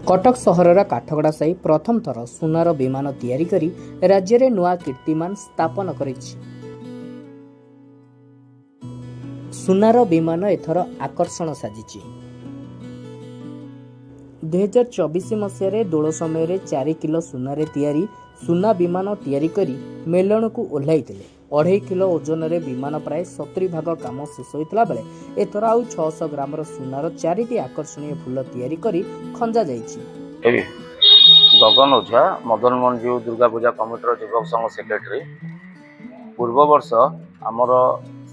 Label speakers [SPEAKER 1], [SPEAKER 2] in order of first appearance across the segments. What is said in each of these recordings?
[SPEAKER 1] कटक सहरर काठगड़ा साही प्रथम थर सुनार विमान तैयारी करी राज्य में नुआ कीर्तिमान स्थापन करिछि। सुनार विमान एथर आकर्षण साजिछि। 2024 मसीह दोल समय 4 किलो सुनारे तैयारी सुना विमान तैयारी करी मेलण को ओह्लाइतिले। 2.5 किलो ओजन रे विमान प्राय 70 भाग काम शेष होता बेले एथर आउ 600 ग्राम सुनार 4टी आकर्षणीय फूल तैयारी करी खंजा जाइछि।
[SPEAKER 2] गगन ओझा मदन मंजू दुर्गा पूजा कमिटर युवक संघ सेक्रेटरी पूर्व वर्ष आमर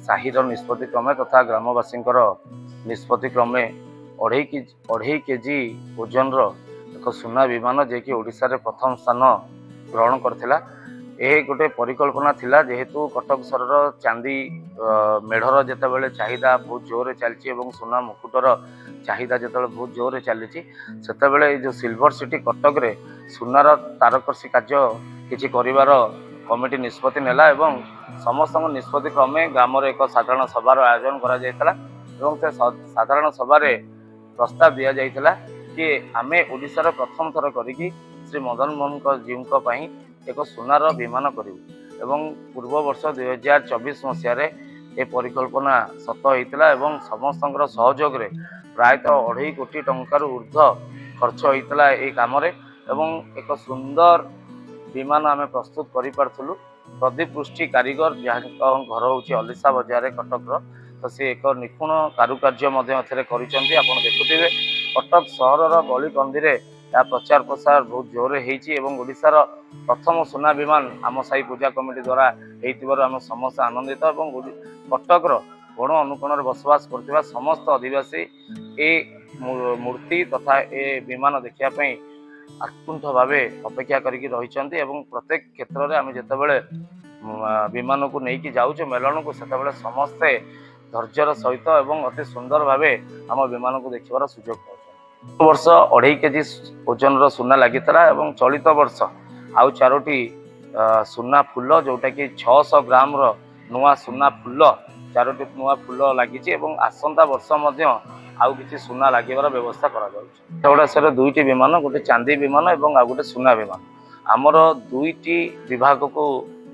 [SPEAKER 2] साहिर निष्पत्ति क्रमे तथा ग्रामवासी निष्पत्ति क्रमे 2.5 केजी ओजन एक सुना विमान जे कि ओडिशा रे प्रथम स्थान ग्रहण करथिला। यह गोटे परिकल्पना थिला जेहेतु कटक सहर चांदी मेढ़र जितेबाला चाहिदा बहुत जोर चलती और सुना मुकुटर चाहिदा जो बहुत जोर चली से जो सिल्वर सिटी कटक रे सुनार तारकसी कार्य किसी कर कमिटी निष्पत्ति नेला एवं समस्त निष्पत्ति क्रमे ग्राम एक साधारण सभार आयोजन करा साधारण सभार प्रस्ताव दि जाइथिला कि आमे ओडिशार प्रथम थर करिकी श्री मदन मोहन जीव एक सुनार विमान करूँ एवं पूर्व वर्ष 2024 मसीह ए परिकल्पना सत होता एवं समस्त सहयोग रे प्रायतः 2.5 कोटी टंकार ऊर्ध्व खर्च होता ये कम एवं एक सुंदर विमान आम प्रस्तुत कर पार्थलु। प्रदीप पृष्टि कारीगर जहाँ घर हूँ अलिशा बजार कटक तो सी एक निपुण कारुकार्य देखुवे कटक सहर गली कंदी या प्रचार प्रसार बहुत जोर होशार प्रथम सुना विमान आम साई पूजा कमिटी द्वारा आम समस्त आनंदित और कटकर कोण अनुकोण बसवास कर समस्त आदिवासी ए मूर्ति तथा ए विमान देखापी आकुंठ भाव अपेक्षा करके रही प्रत्येक क्षेत्र में आम जितेबाला विमान को लेकिन जाऊँ मेलन को सेतबेले समस्ते धैर्यर सहित और अति सुंदर भाव आम विमान को देखार सुजोग पाऊँ। वर्ष 2.5 केजी ओजन सुना लगी चलित वर्ष आउ 4टी सुना फूल जोटा कि 600 ग्राम नुआ सुना फूल 4टी नुआ फूल लगी आसंता वर्ष आउ किसी सुना लगे व्यवस्था कर 2टी विमान गोटे चांदी विमान और आ गोटे सुना विमान आमर 2टी विभाग को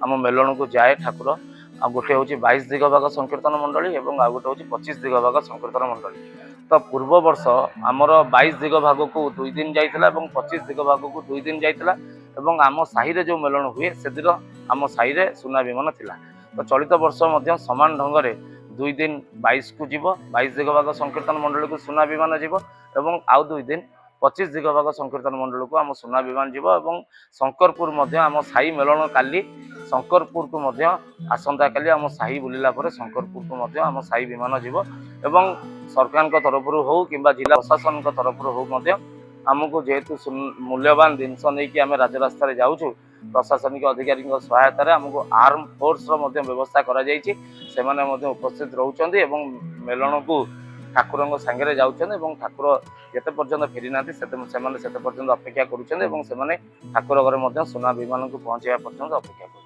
[SPEAKER 2] आम मेलन को जाए ठाकुर आ गोटे हूँ 22 दिगभाग संकीर्तन मंडली और आ गोटे हूँ 25 दिगभाग संकीर्तन मंडली। तो पूर्व वर्ष आमर 22 दिगभाग को 2 दिन जाइथिला और 25 दिगभाग को 2 दिन जाइथिला और आम साही जो मेलन हुए से आम साही सुना विमान थिला। तो चलित वर्ष समान ढंग से 2 दिन 22 को जीव 22 दिगभाग संकीर्तन मंडल को सुना विमान जीव और आउ 2 दिन 25 दिगभाग संकीर्तन मंडल को आम सुना विमान जीव और शंकरपुर आम साई मेलन काली शंकरपुर को आसंता काली आम साही बुलिला शंकरपुर को आम साई विमान जीव एवं सरकार तरफ हो कि जिला प्रशासन तरफ हो आमको जेहेतु मूल्यवान जिनस नहीं आम राजरास्तार जाऊँ प्रशासनिक अधिकारी सहायतार आमको आर्म फोर्स व्यवस्था कर उपस्थित रोचंत मेलन को ठाकुर सांगे जाऊँ ठाकुर जिते पर्यंत फेरी ना से पर्यंत अपेक्षा करुँच ठाकुर घर सुना विमान को पहुँचा पर्यंत अपेक्षा कर।